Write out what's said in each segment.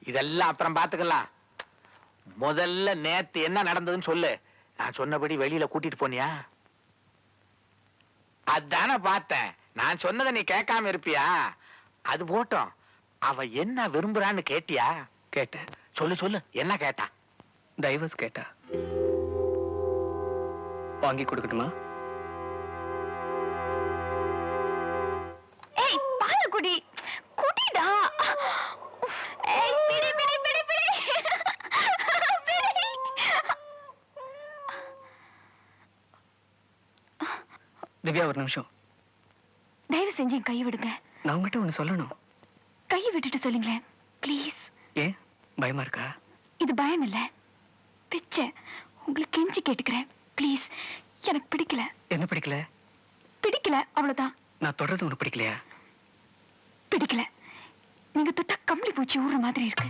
இதெல்லாம் அப்புறம் பாத்துக்கலாம். முதல்ல நேத்து என்ன நடந்ததுன்னு சொல்லு. நான் சொன்னபடி வெளியில கூட்டிட்டு போனியா? அதான பார்த்தேன். நான் சொன்னதை நீ கேட்காம இருப்பியா? அது போட்டோம். அவ என்ன விரும்புறான்னு கேட்டியா? கேட்டேன். சொல்லு சொல்லு, என்ன கேட்டா? டைவர்ஸ் கேட்டா. வாங்கி கொடுக்கட்டுமா? ஏய் பால் குடி. குடிடா. ஏய் பிடி பிடி பிடி பிடி. திவ்யா ஒரு நிமிஷம். தயவு செஞ்சு கை விடுங்க. நான் உங்ககிட்ட ஒண்ணு சொல்லணும். கையை விட்டுட்டு சொல்லுங்களேன் ப்ளீஸ். ஏன் பயமா இருக்கா? இது பயம் இல்ல, பிச்சை. உங்களுக்கு கெஞ்சி கேட்டுக்கிறேன் ப்ளீஸ். எனக்கு பிடிக்கல. என்ன பிடிக்கல? பிடிக்கல, அவ்வளவுதான். நான் தொடர்றது உனக்கு பிடிக்கலையா? பிடிக்கல. நீங்க தொட்டா கம்பளி பூச்சி ஊற மாதிரி இருக்கு.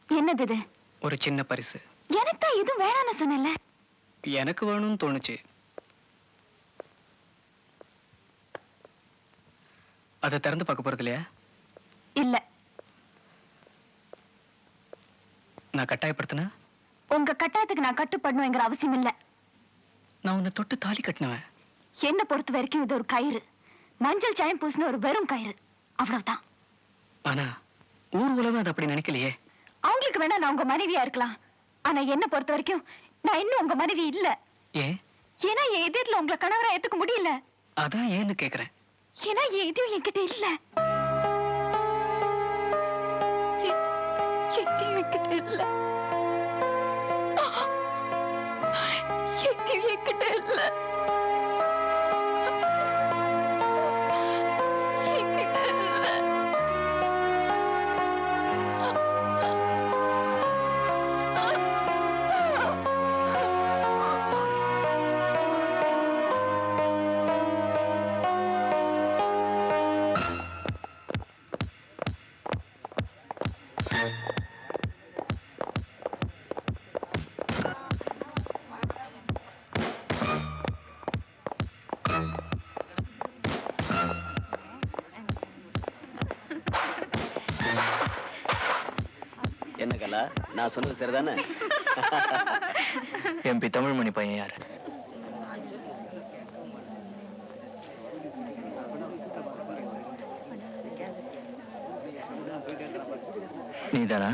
என்னது இது? ஒரு சின்ன பரிசு. எனக்கு தான் இது வேணான்னு சொன்னேன்ல. எனக்கு வேணும்னு தோணுச்சு. அதை திறந்து பார்க்க போறது இல்லையா? இல்ல. நான் கட்டாயப்படுத்தினா? உங்க கட்டாயத்துக்கு நான் கட்டுப்படணுங்கிற அவசியம் இல்ல. நான் உன்னை தொட்டு தாலி கட்டினவன். என்ன பொறுத்த வரைக்கும் இது ஒரு கயிறு. மஞ்சள் சாயம் பூசின ஒரு வெறும் கயிறு, அவ்வளவுதான். ஆனா ஊர் உலகம் அது அப்படி நினைக்கலையே. அவங்களுக்கு வேணா நான் உங்க மனைவியா இருக்கலாம். ஆனா என்ன பொறுத்த வரைக்கும் நான் இன்னும் உங்க மனைவி இல்ல. ஏன்? ஏன்னா என் எதிரில உங்களை கணவரா ஏத்துக்க முடியல. அதான் ஏன்னு கேக்குறேன். ஏன்னா என் எதுவும் என்கிட்ட இல்ல. எதுவும் என்கிட்ட இல்ல. எதுவும் என்கிட்ட இல்ல. என்ன கலா, நான் சொன்னது சரிதானே? எம்பி தமிழ்மணி பையன் யாரு? நீதானா?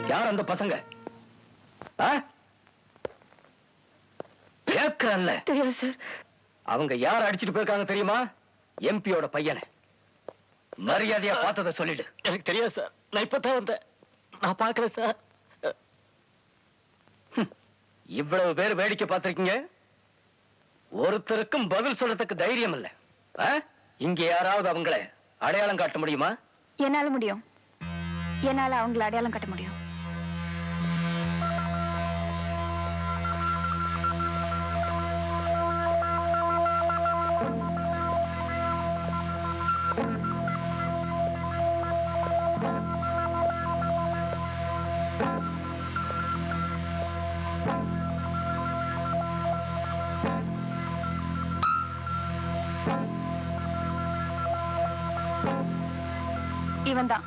யார் அந்த பசங்க? கேட்கறல்ல தெரியாது சார். அவங்க யார் அடிச்சிட்டு போயிருக்காங்க தெரியுமா? எம்பியோட பையனை. மரியாதையா பார்த்தத சொல்லிடு. எனக்கு தெரியாது சார், நான் இப்பதான் வந்தேன், நான் பார்க்கல சார். இவ்வளவு பேர் வேடிக்கை பார்த்திருக்கீங்க, ஒருத்தருக்கும் பதில் சொல்றதுக்கு தைரியம் இல்ல. இங்க யாராவது அவங்களை அடையாளம் காட்ட முடியுமா? என்னால முடியும். என்னால அவங்கள அடையாளம் காட்ட முடியும். இவன் தான்.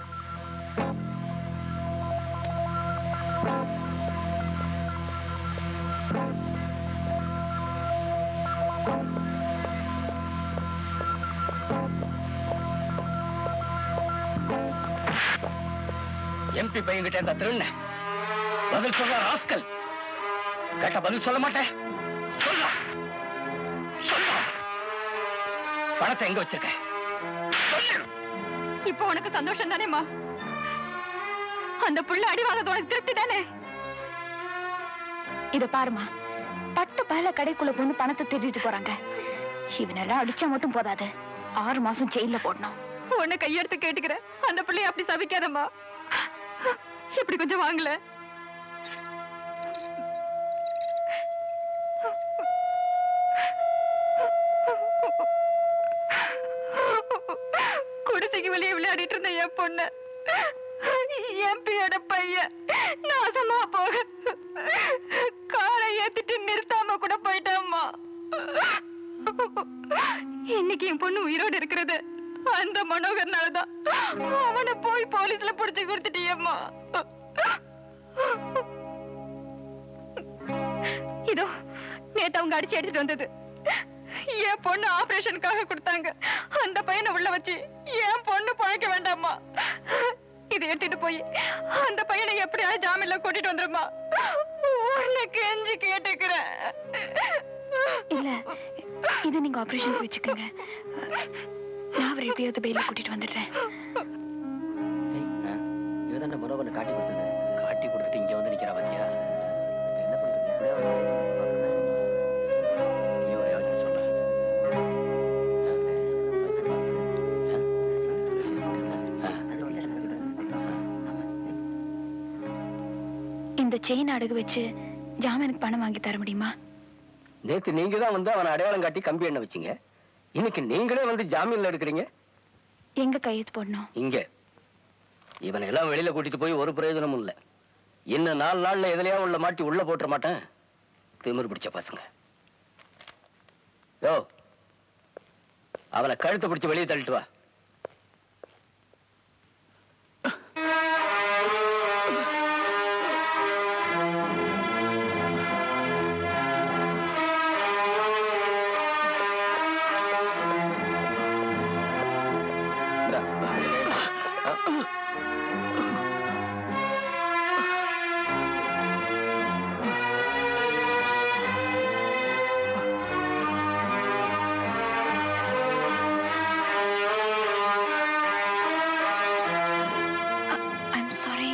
எம்பி பையன்கிட்ட இந்த திருண்ண பதில் சொல்ற ராஸ்கல். கேட்ட பதில் சொல்ல மாட்டேன். சொல்ல சொல்ல. பணத்தை எங்க வச்சிருக்க? சொல்லு. இப்போ உனக்கு சந்தோஷம் தானேம்மா? அந்த புள்ள அடி வாங்கறது உனக்கு திருப்தி தானே? இத பாருமா, பட்டு பயல கடைக்குள்ள வந்து பணத்தை திருடிட்டு போறாங்க. இவனெல்லாம் அடிச்சா மட்டும் போதாது, 6 மாசம் ஜெயில போடணும். உன்னை கையெடுத்து கேட்டுக்கிறேன், அந்த பிள்ளைய அப்படி சபிக்காதம்மா. இப்படி கொஞ்சம் வாங்கல. குடிசைக்கு வெளியே விளையாடிட்டு இருந்த என் பொண்ணு எம்பியோட பையன் நாசமா போக காரை ஏத்திட்டு நிறுத்தாம கூட போயிட்டாம்மா. இன்னைக்கு என் பொண்ணு உயிரோடு இருக்கிறது அந்த மனோகர்னாலதான். அவனை போய் போலீஸ்ல புடிச்சு கொடுத்துட்டியம்மா. இதோ நேத்து அவங்க அடிச்சு எடுத்துட்டு வந்தது. என் பொண்ணு ஆபரேஷனுக்காக கொடுத்தாங்க. அந்த பையனை உள்ள வச்சு என் பொண்ணு பழைக்க வேண்டாமா? இதை எடுத்துட்டு போய் அந்த பையனை எப்படியாவது ஜாமீன்ல கூட்டிட்டு வந்துருமா? உன்னை கெஞ்சி கேட்டுக்கிறேன். இல்ல, இது நீங்க ஆபரேஷனுக்கு வச்சுக்கோங்க. நான் அவரை எப்படியாவது பெயில கூட்டிட்டு வந்துடுறேன். இவதான் மனோகரனை காட்டி கொடுத்தது. காட்டி கொடுத்துட்டு இங்க வந்து நிக்கிறா பாத்தியா? என்ன பண்றது? இப்படியே சொல்றேன். நீ ஒரு யோசனை சொல்ற. இந்த செயின் அடகு வச்சு ஜாமீனுக்கு பணம் வாங்கி தர முடியுமா? நேத்து நீங்க தான் வந்து அவனை அடையாளம் காட்டி கம்பி எண்ண வச்சீங்க. இன்னைக்கு நீங்களே வந்து ஜாமீன்ல எடுக்கிறீங்க. எங்க கையெழுத்து போடணும்? இங்க. இவனை எல்லாம் வெளியில கூட்டிட்டு போய் ஒரு பிரயோஜனமும் இல்ல. இன்னும் 4 நாள்ல எதுலயா உள்ள மாட்டி உள்ள போட்டுற மாட்டேன். திமிரு பிடிச்ச பசங்க. யோ, அவனை கழுத்தை பிடிச்சு வெளியே தள்ளிட்டு வா. I'm sorry.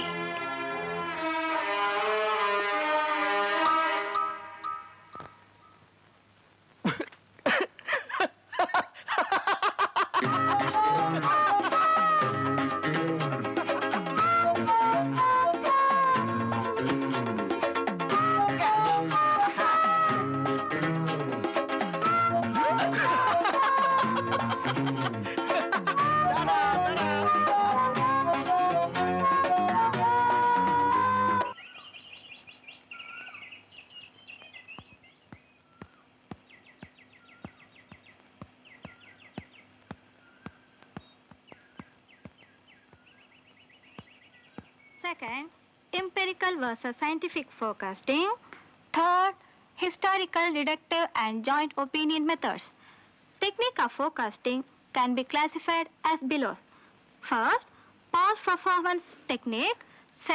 Second, empirical versus scientific forecasting. Third, historical, deductive and joint opinion methods. Technique of forecasting can be classified as below. First, past performance technique.